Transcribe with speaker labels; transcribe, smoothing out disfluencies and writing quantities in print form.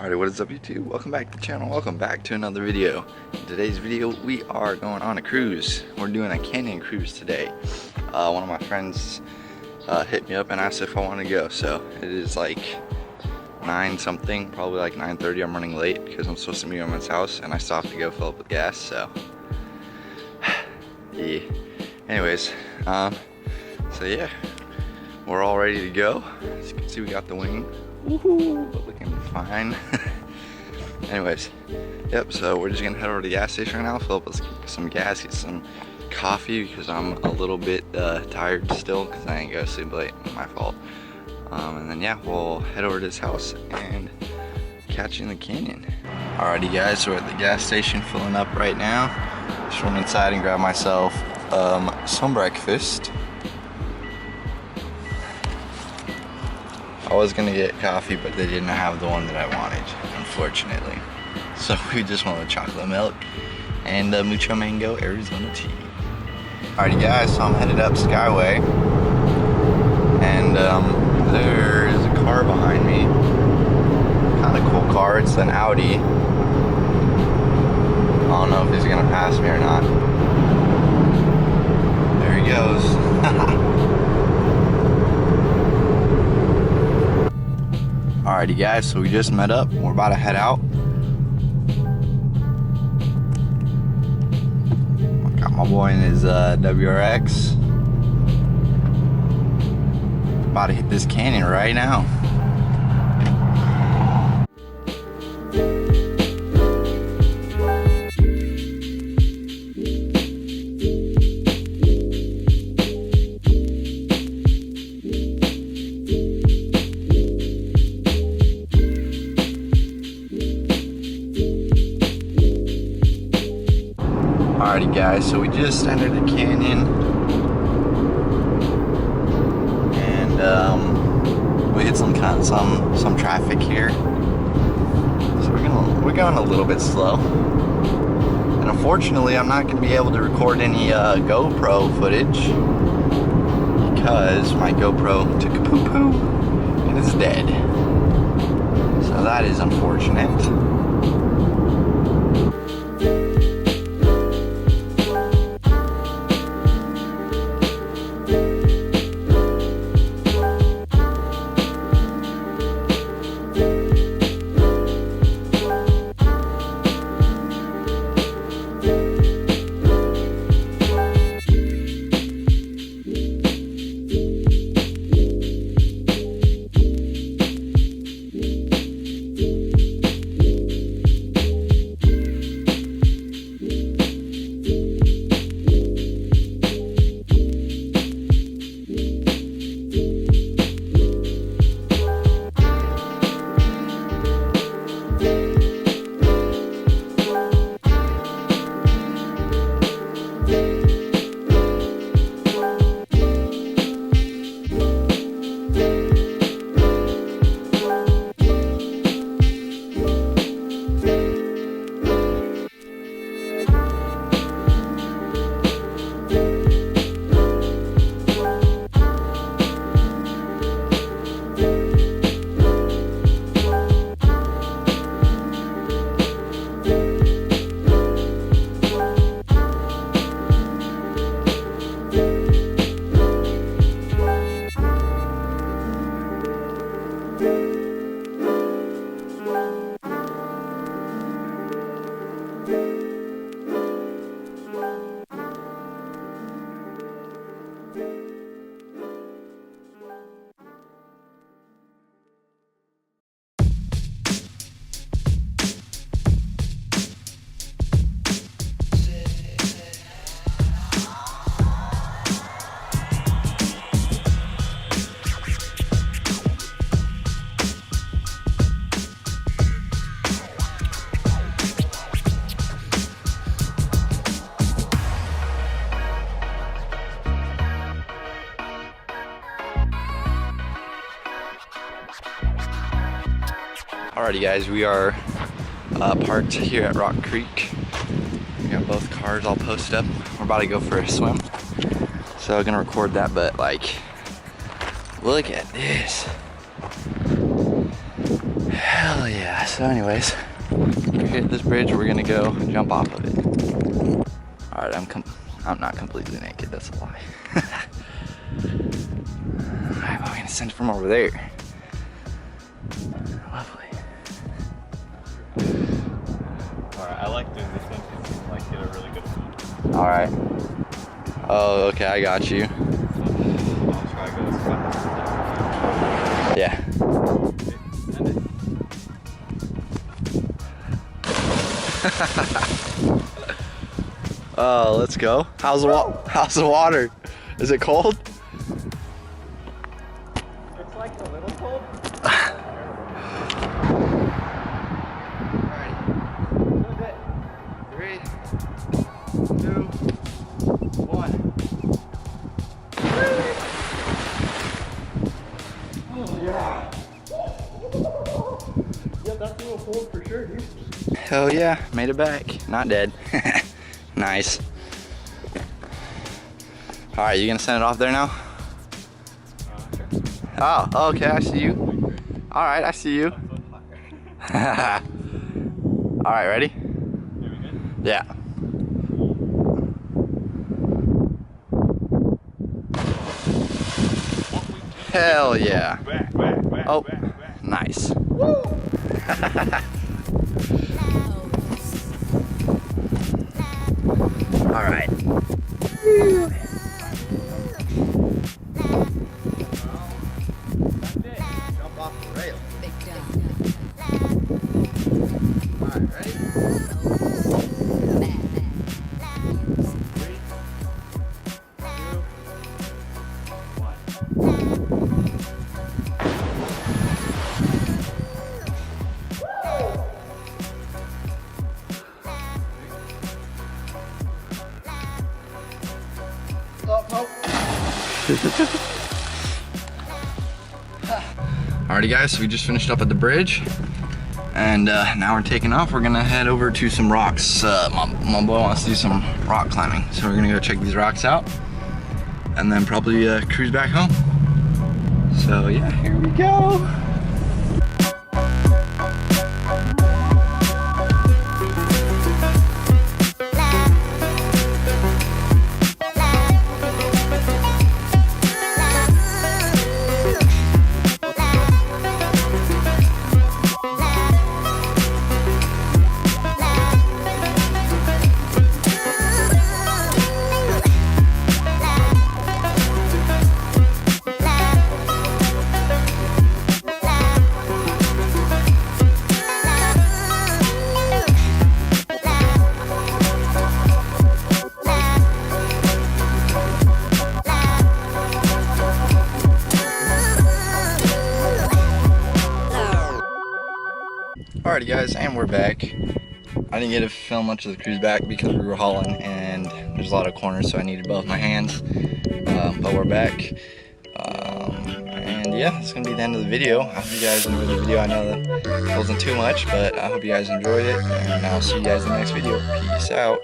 Speaker 1: Alright, what is up YouTube? Welcome back to the channel. Welcome back to another video. In today's video, we are going on a cruise. We're doing a canyon cruise today. One of my friends hit me up and asked if I want to go. So it is like 9 something, probably like 9:30. I'm running late because I'm supposed to meet him at his house and I still have to go fill up with gas. So yeah. Anyways, so yeah, we're all ready to go. As you can see, we got the wing. Woohoo! Looking fine. Anyways, yep, so we're just gonna head over to the gas station right now, fill up with some gas, get some coffee because I'm a little bit tired still because I didn't go to sleep late. My fault. And then yeah, we'll head over to his house and catch you in the canyon. Alrighty guys, so we're at the gas station filling up right now. Just went inside and grabbed myself some breakfast. I was gonna get coffee, but they didn't have the one that I wanted, unfortunately. So we just went with chocolate milk and mucho mango Arizona tea. Alrighty guys, so I'm headed up Skyway, and there is a car behind me. Kind of cool car. It's an Audi. I don't know if he's gonna pass me or not. There he goes. Alrighty guys, so we just met up. We're about to head out. Got my boy in his WRX. About to hit this canyon right now. Alrighty guys, so we just entered the canyon and we hit some traffic here. So we're going a little bit slow. And unfortunately, I'm not going to be able to record any GoPro footage because my GoPro took a poo-poo and is dead. So that is unfortunate. Alrighty guys, we are parked here at Rock Creek. We got both cars all posted up. We're about to go for a swim. So I'm gonna record that, but like, look at this. Hell yeah. So anyways, we're here at this bridge. We're gonna go jump off of it. All right, I'm not completely naked. That's a lie. All right, well, we're gonna send it from over there. Lovely.
Speaker 2: All right, I like doing this one because you can like get a really good view.
Speaker 1: All right. Oh, okay, I got you.
Speaker 2: I'll try to go as fast as
Speaker 1: Yeah. Oh, let's go. How's the water? Is it cold?
Speaker 2: It's like a little cold.
Speaker 1: Alright. 3, 2, 1. Oh yeah.
Speaker 2: Yeah, that's a little cold for sure, dude.
Speaker 1: Hell yeah, made it back. Not dead. Nice. Alright, you gonna send it off there now?
Speaker 2: Sure.
Speaker 1: Oh, okay, I see you. Alright, I see you. Alright, ready?
Speaker 2: Here we good?
Speaker 1: Yeah. Hell yeah. Oh, nice. All right. Jump off the rail. All right, ready? 3, 2, 1. Alrighty guys, so we just finished up at the bridge and now we're taking off. We're gonna head over to some rocks. My boy wants to do some rock climbing, so we're gonna go check these rocks out and then probably cruise back home. So yeah, here we go. Alrighty guys, and we're back. I didn't get to film much of the cruise back because we were hauling and there's a lot of corners, so I needed both my hands. But we're back. And yeah, it's gonna be the end of the video. I hope you guys enjoyed the video. I know that it wasn't too much, but I hope you guys enjoyed it, and I'll see you guys in the next video. Peace out.